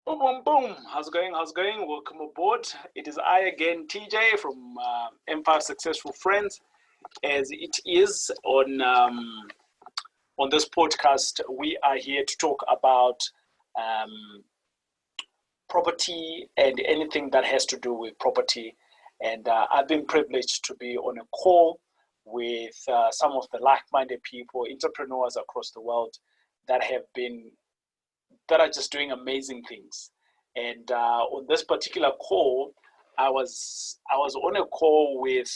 Boom, boom, boom. How's it going? How's it going? Welcome aboard. It is I again, TJ from Empire Successful Friends. As it is on this podcast, we are here to talk about property and anything that has to do with property. And I've been privileged to be on a call with some of the like-minded people, entrepreneurs across the world that are just doing amazing things. And on this particular call, I was on a call with,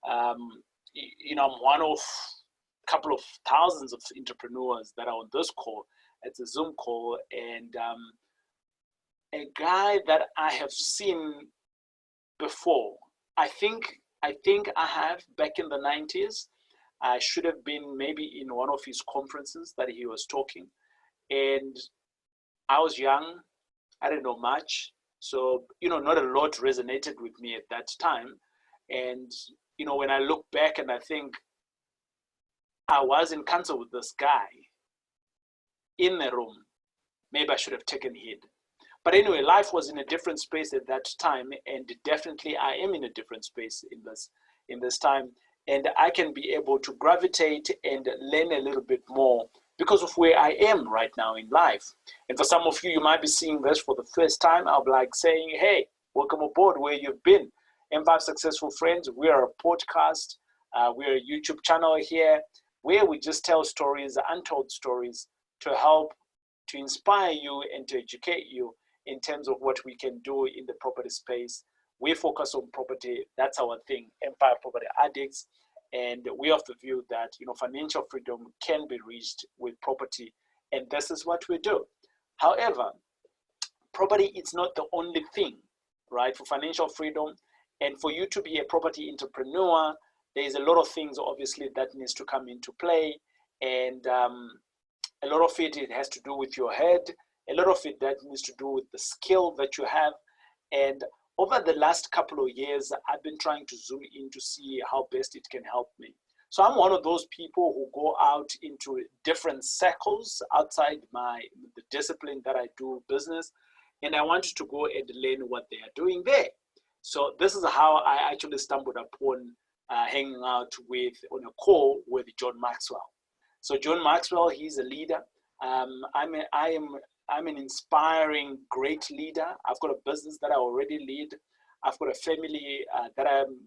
I'm one of a couple of thousands of entrepreneurs that are on this call. It's a Zoom call, and a guy that I have seen before. I think I have back in the 90s. I should have been maybe in one of his conferences that he was talking, and I was young, I didn't know much. So, not a lot resonated with me at that time. And, when I look back and I think I was in concert with this guy in the room, maybe I should have taken heed. But anyway, life was in a different space at that time. And definitely I am in a different space in this time. And I can be able to gravitate and learn a little bit more because of where I am right now in life. And for some of you, you might be seeing this for the first time. I'll be like saying, hey, welcome aboard where you've been. M5 Successful Friends, we are a podcast. We're a YouTube channel here where we just tell stories, untold stories to help, to inspire you and to educate you in terms of what we can do in the property space. We focus on property. That's our thing, Empire Property Addicts. And we have the view that financial freedom can be reached with property, and this is what we do. However, property is not the only thing, right? For financial freedom, and for you to be a property entrepreneur, there is a lot of things obviously that needs to come into play, and a lot of it has to do with your head. A lot of it that needs to do with the skill that you have, and over the last couple of years, I've been trying to zoom in to see how best it can help me. So I'm one of those people who go out into different circles outside the discipline that I do business, and I wanted to go and learn what they are doing there. So this is how I actually stumbled upon hanging out on a call with John Maxwell. So John Maxwell, he's a leader. I'm an inspiring, great leader. I've got a business that I already lead. I've got a family that I'm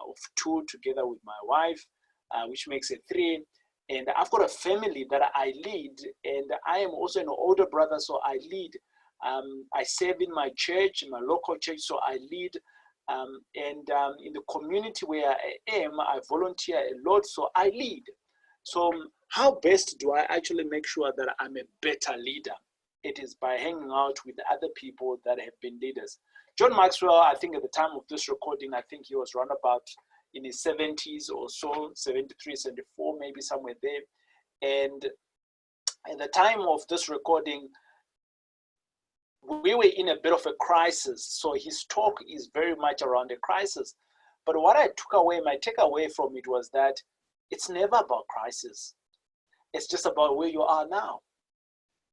of two together with my wife, which makes it three. And I've got a family that I lead, and I am also an older brother, so I lead. I serve in my church, in my local church, so I lead. And in the community where I am, I volunteer a lot, so I lead. So how best do I actually make sure that I'm a better leader? It is by hanging out with other people that have been leaders. John Maxwell, I think at the time of this recording, I think he was around about in his 70s or so, 73, 74, maybe somewhere there. And at the time of this recording, we were in a bit of a crisis. So his talk is very much around a crisis. But what I took away, my takeaway from it was that it's never about crisis. It's just about where you are now.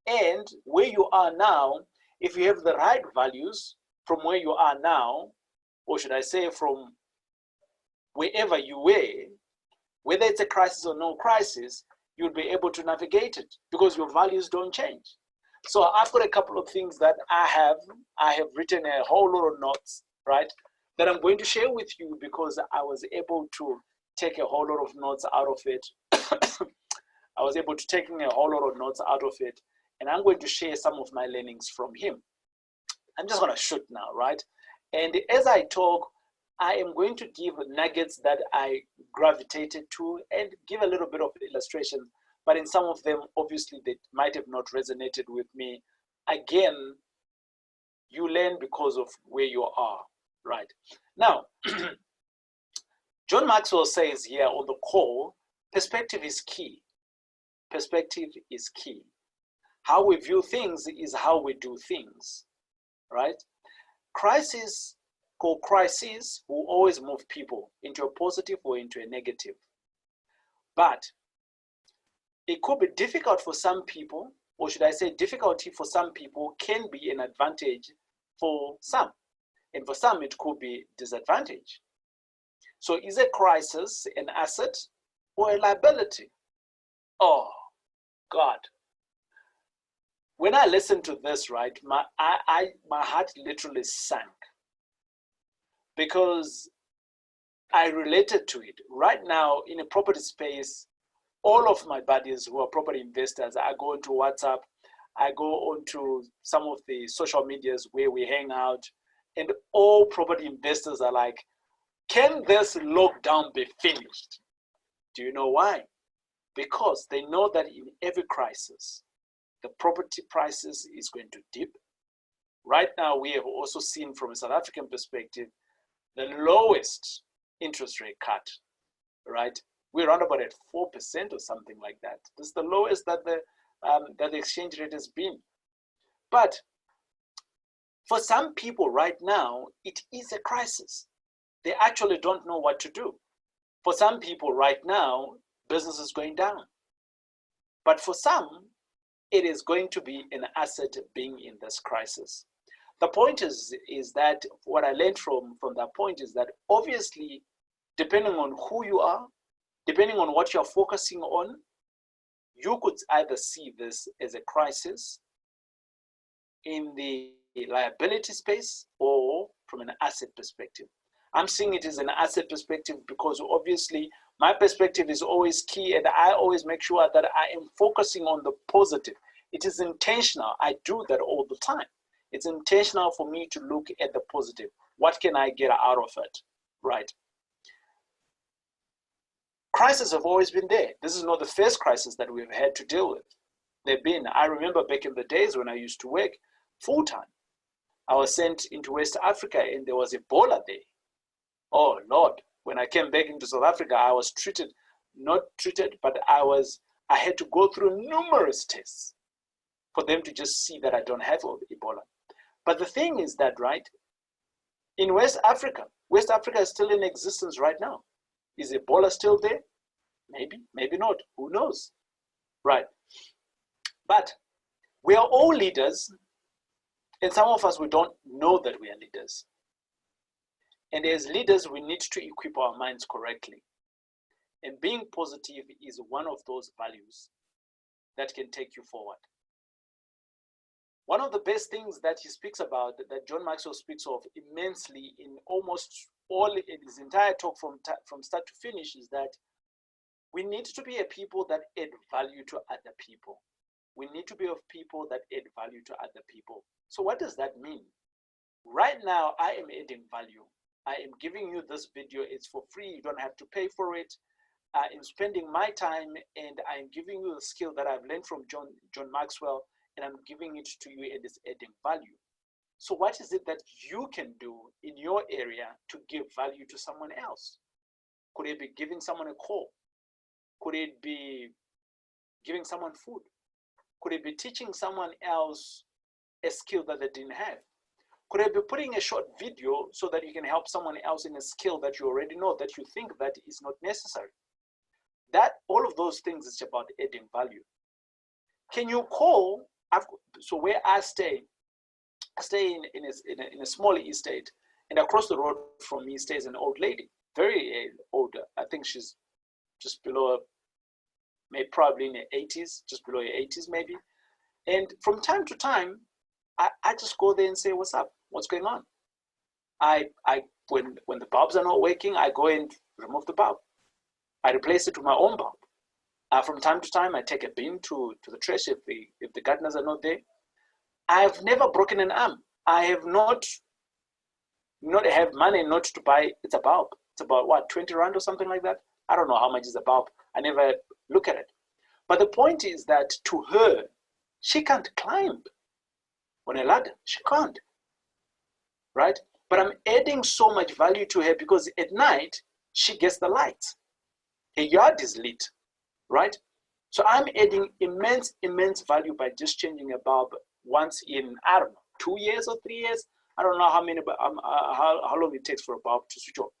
And where you are now, if you have the right values from where you are now, or should I say from wherever you were, whether it's a crisis or no crisis, you'll be able to navigate it because your values don't change. So I've got a couple of things that I have written a whole lot of notes, right, that I'm going to share with you because I was able to take a whole lot of notes out of it. I was able to take a whole lot of notes out of it. And I'm going to share some of my learnings from him. I'm just going to shoot now, right? And as I talk, I am going to give nuggets that I gravitated to and give a little bit of illustration. But in some of them, obviously, they might have not resonated with me. Again, you learn because of where you are, right? Now, John Maxwell says here on the call, perspective is key. Perspective is key. How we view things is how we do things, right? Crises will always move people into a positive or into a negative. But it could be difficult for some people or should I say difficulty for some people can be an advantage for some. And for some, it could be disadvantage. So is a crisis an asset or a liability? Oh, God. When I listened to this, right, my heart literally sank, because I related to it. Right now, in a property space, all of my buddies who are property investors, I go into WhatsApp, I go onto some of the social medias where we hang out, and all property investors are like, can this lockdown be finished? Do you know why? Because they know that in every crisis, the property prices is going to dip. Right now, we have also seen from a South African perspective, the lowest interest rate cut, right? We're around about at 4% or something like that. This is the lowest that the exchange rate has been. But for some people right now, it is a crisis. They actually don't know what to do. For some people right now, business is going down. But for some, it is going to be an asset being in this crisis. The point is that what I learned from that point is that obviously, depending on who you are, depending on what you're focusing on, you could either see this as a crisis in the liability space or from an asset perspective. I'm seeing it as an asset perspective because obviously my perspective is always key, and I always make sure that I am focusing on the positive. It is intentional. I do that all the time. It's intentional for me to look at the positive. What can I get out of it, right? Crises have always been there. This is not the first crisis that we've had to deal with. They've been. I remember back in the days when I used to work full-time. I was sent into West Africa and there was Ebola there. Oh Lord, when I came back into South Africa, I was not treated, but I had to go through numerous tests for them to just see that I don't have Ebola. But the thing is that, right, in West Africa is still in existence right now. Is Ebola still there? Maybe, maybe not, who knows, right? But we are all leaders, and some of us, we don't know that we are leaders. And as leaders, we need to equip our minds correctly. And being positive is one of those values that can take you forward. One of the best things that he speaks about, that John Maxwell speaks of immensely in almost all in his entire talk from start to finish, is that we need to be a people that add value to other people. We need to be of people that add value to other people. So what does that mean? Right now, I am adding value. I am giving you this video. It's for free. You don't have to pay for it. I am spending my time, and I am giving you the skill that I've learned from John Maxwell, and I'm giving it to you, and it's adding value. So what is it that you can do in your area to give value to someone else? Could it be giving someone a call? Could it be giving someone food? Could it be teaching someone else a skill that they didn't have? Could it be putting a short video so that you can help someone else in a skill that you already know, that you think that is not necessary? That, all of those things is about adding value. Can you call? So where I stay in a small estate, and across the road from me stays an old lady, very old. I think she's just below, maybe probably in her 80s, just below her 80s maybe. And from time to time, I just go there and say, what's up? What's going on? When the bulbs are not working, I go and remove the bulb. I replace it with my own bulb. From time to time, I take a bin to the trash if the gardeners are not there. I have never broken an arm. I have not have money not to buy. It's a bulb. It's about what, 20 rand or something like that. I don't know how much is a bulb. I never look at it. But the point is that to her, she can't climb on a ladder. She can't, right? But I'm adding so much value to her because at night, she gets the lights. Her yard is lit, right? So I'm adding immense value by just changing a bulb once in, I don't know, 2 years or 3 years. I don't know how long it takes for a bulb to switch off.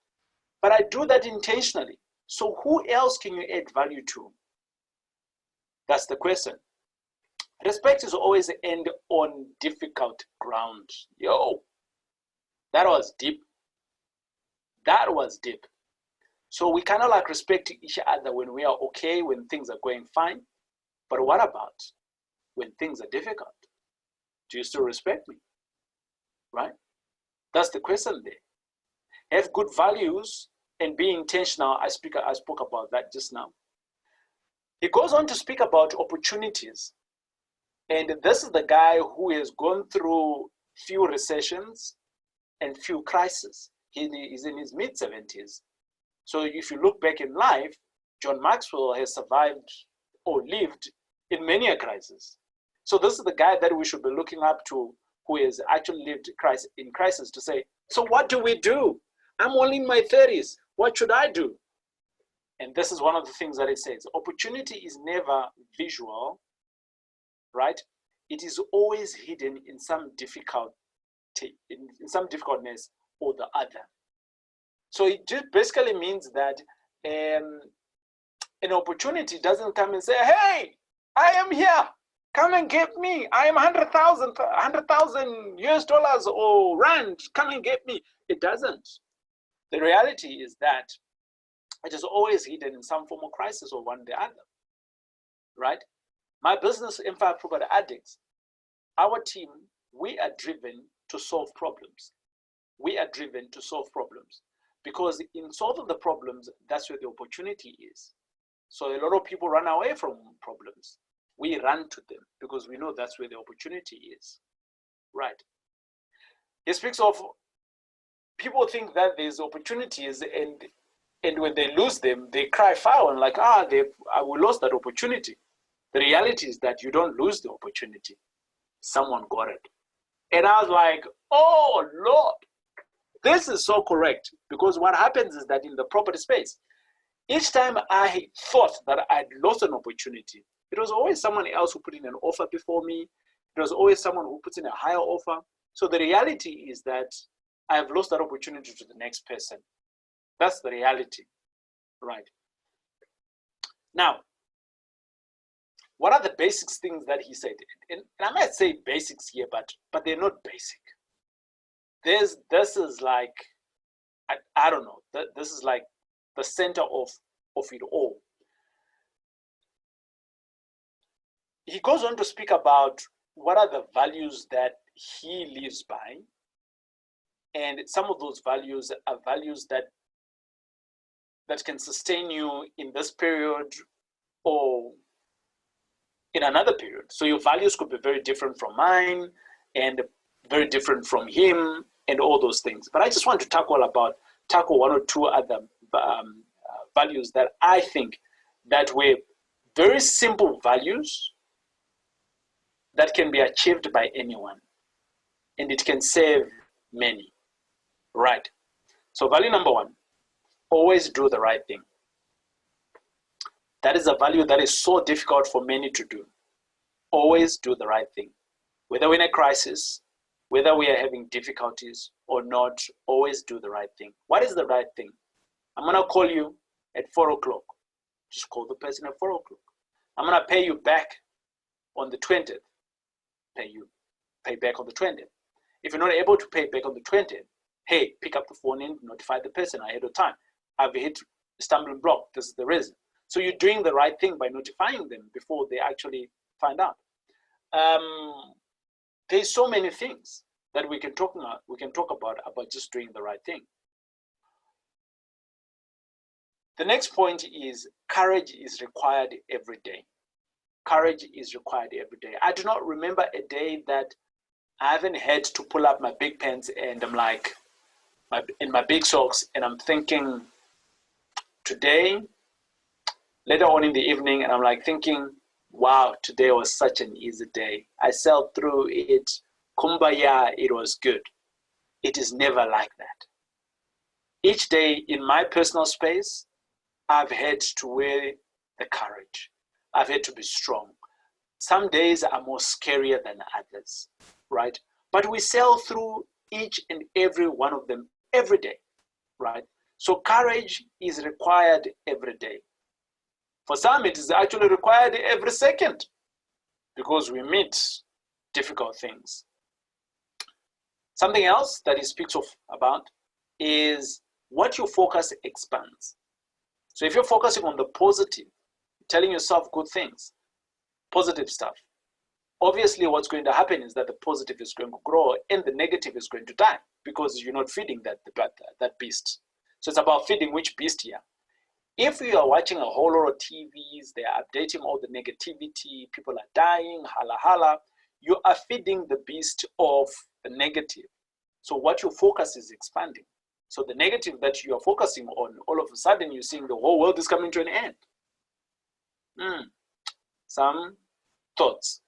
But I do that intentionally. So who else can you add value to? That's the question. Respect is always end on difficult ground. Yo, that was deep. That was deep. So we kind of like respect each other when we are okay, when things are going fine. But what about when things are difficult? Do you still respect me? Right? That's the question there. Have good values and be intentional. I spoke about that just now. He goes on to speak about opportunities. And this is the guy who has gone through few recessions and few crises. He is in his mid-70s. So if you look back in life, John Maxwell has survived or lived in many a crisis. So this is the guy that we should be looking up to, who has actually lived in crisis, to say, so what do we do? I'm only in my 30s. What should I do? And this is one of the things that it says. Opportunity is never visual, right? It is always hidden in some difficulty, in some difficultness or the other. So it just basically means that an opportunity doesn't come and say, hey, I am here. Come and get me. I am 100,000 US dollars or rand. Come and get me. It doesn't. The reality is that it is always hidden in some form of crisis or one or the other, right? My business, Empire Property Addicts, our team, we are driven to solve problems. We are driven to solve problems because in solving the problems, that's where the opportunity is. So a lot of people run away from problems. We run to them because we know that's where the opportunity is, right? He speaks of people think that there's opportunities and when they lose them, they cry foul and like, we lost that opportunity. The reality is that you don't lose the opportunity. Someone got it. And I was like, oh, Lord, this is so correct. Because what happens is that in the property space, each time I thought that I'd lost an opportunity, it was always someone else who put in an offer before me. It was always someone who puts in a higher offer. So the reality is that I've lost that opportunity to the next person. That's the reality, right? Now, what are the basics things that he said? And I might say basics here, but they're not basic. This is like, I don't know, this is like the center of it all. He goes on to speak about what are the values that he lives by. And some of those values are values that can sustain you in this period or in another period. So your values could be very different from mine and very different from him and all those things. But I just want to tackle one or two other values that I think that were very simple values that can be achieved by anyone and it can save many, right? So value number one, always do the right thing. That is a value that is so difficult for many to do. Always do the right thing. Whether we're in a crisis, whether we are having difficulties or not, always do the right thing. What is the right thing? I'm gonna call you at 4 o'clock. Just call the person at 4 o'clock. I'm gonna pay you back on the 20th. Pay back on the 20th. If you're not able to pay back on the 20th, hey, pick up the phone and notify the person ahead of time. I've hit a stumbling block. This is the reason. So you're doing the right thing by notifying them before they actually find out. There's so many things that we can talk about just doing the right thing. The next point is courage is required every day. Courage is required every day. I do not remember a day that I haven't had to pull up my big pants and I'm like, in my big socks, and I'm thinking today, later on in the evening, and I'm like thinking, wow, today was such an easy day. I sailed through it, kumbaya, it was good. It is never like that. Each day in my personal space, I've had to wear the courage. I've had to be strong. Some days are more scarier than others, right? But we sail through each and every one of them every day, right? So courage is required every day. For some, it is actually required every second because we meet difficult things. Something else that he speaks about is what you focus expands. So if you're focusing on the positive, telling yourself good things, positive stuff, obviously what's going to happen is that the positive is going to grow and the negative is going to die because you're not feeding that beast. So it's about feeding which beast here. If you are watching a whole lot of TVs, they are updating all the negativity, people are dying, hala hala, you are feeding the beast of the negative. So what you focus is expanding. So the negative that you are focusing on, all of a sudden you're seeing the whole world is coming to an end. Some thoughts.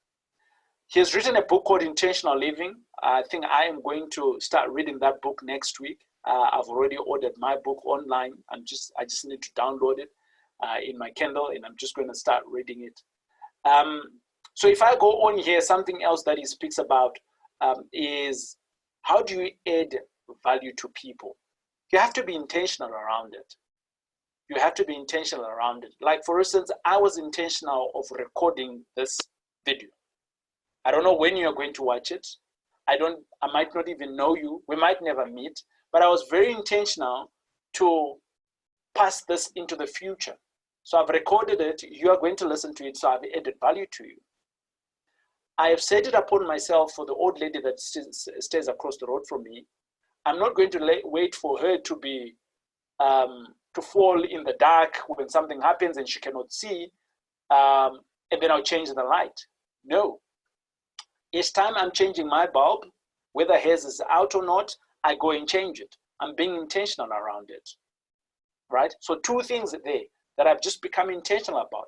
He has written a book called Intentional Living. I think I am going to start reading that book next week. I've already ordered my book online. I just need to download it in my Kindle, and I'm just going to start reading it. So if I go on here, something else that he speaks about is how do you add value to people? You have to be intentional around it. You have to be intentional around it. Like for instance, I was intentional of recording this video. I don't know when you're going to watch it. I might not even know you. We might never meet, but I was very intentional to pass this into the future. So I've recorded it. You are going to listen to it. So I've added value to you. I have set it upon myself for the old lady that stays across the road from me. I'm not going to wait for her to be, to fall in the dark when something happens and she cannot see, and then I'll change the light. No. Each time I'm changing my bulb, whether hers is out or not, I go and change it. I'm being intentional around it, right? So two things there that I've just become intentional about.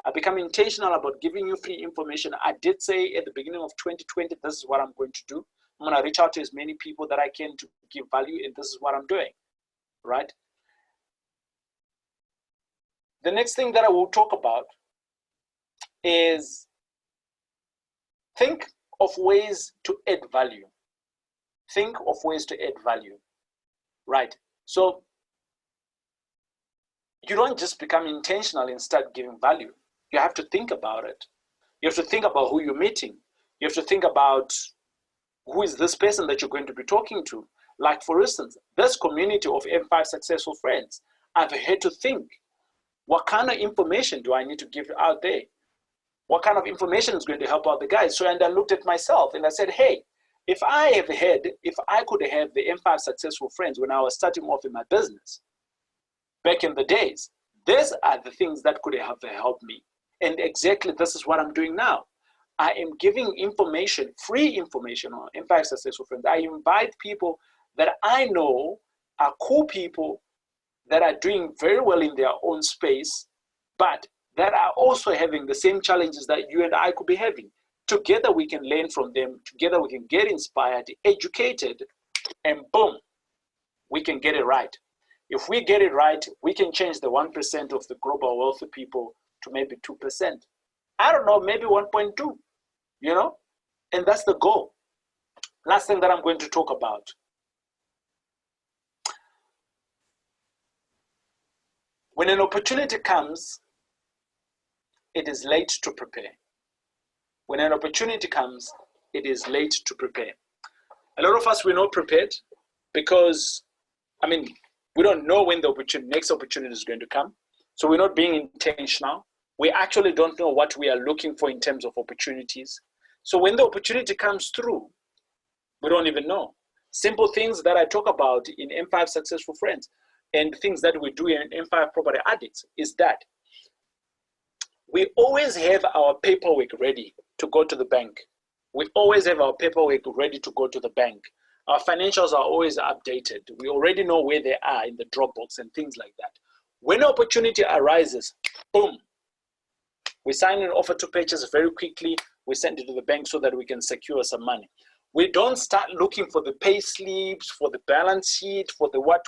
I've become intentional about giving you free information. I did say at the beginning of 2020, this is what I'm going to do. I'm going to reach out to as many people that I can to give value, and this is what I'm doing, right? The next thing that I will talk about is think of ways to add value. Think of ways to add value, right? So you don't just become intentional and start giving value. You have to think about it. You have to think about who you're meeting. You have to think about who is this person that you're going to be talking to. Like for instance, this community of M5 successful friends, I've had to think, what kind of information do I need to give out there? What kind of information is going to help out the guys? So, and I looked at myself and I said, hey, if I could have the M5 successful friends when I was starting off in my business, back in the days, these are the things that could have helped me. And exactly this is what I'm doing now. I am giving information, free information on M5 successful friends. I invite people that I know are cool people that are doing very well in their own space, but that are also having the same challenges that you and I could be having. Together we can learn from them. Together we can get inspired, educated, and boom, we can get it right. If we get it right, we can change the 1% of the global wealthy people to maybe 2%. I don't know, maybe 1.2, you know? And that's the goal. Last thing that I'm going to talk about. When an opportunity comes, it is late to prepare. When an opportunity comes, it is late to prepare. A lot of us, we're not prepared because, we don't know when the next opportunity is going to come. So we're not being intentional. We actually don't know what we are looking for in terms of opportunities. So when the opportunity comes through, we don't even know. Simple things that I talk about in M5 Successful Friends and things that we do in M5 Property Addicts is that we always have our paperwork ready to go to the bank. We always have our paperwork ready to go to the bank. Our financials are always updated. We already know where they are in the Dropbox and things like that. When an opportunity arises, boom, we sign an offer to purchase very quickly. We send it to the bank so that we can secure some money. We don't start looking for the pay slips, for the balance sheet, for the what,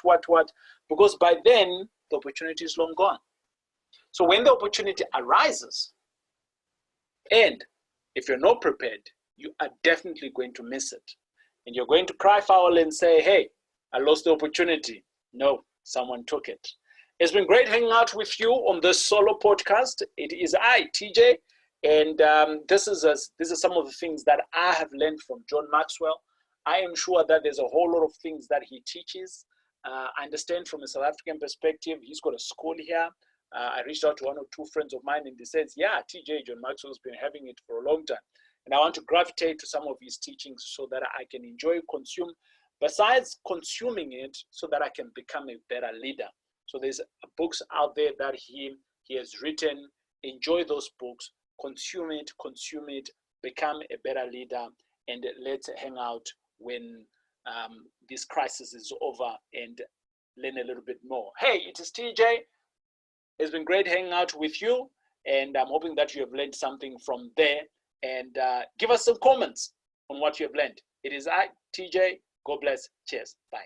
because by then the opportunity is long gone. So when the opportunity arises, and if you're not prepared, you are definitely going to miss it. And you're going to cry foul and say, hey, I lost the opportunity. No, someone took it. It's been great hanging out with you on this solo podcast. It is I, TJ, And these are some of the things that I have learned from John Maxwell. I am sure that there's a whole lot of things that he teaches. I understand from a South African perspective, he's got a school here. I reached out to one or two friends of mine and they said, yeah, TJ, John Maxwell's been having it for a long time. And I want to gravitate to some of his teachings so that I can enjoy, consume, besides consuming it, so that I can become a better leader. So there's books out there that he has written. Enjoy those books, consume it, become a better leader, and let's hang out when this crisis is over and learn a little bit more. Hey, it is TJ. It's been great hanging out with you, and I'm hoping that you have learned something from there. And give us some comments on what you have learned. It is I, TJ. God bless. Cheers. Bye.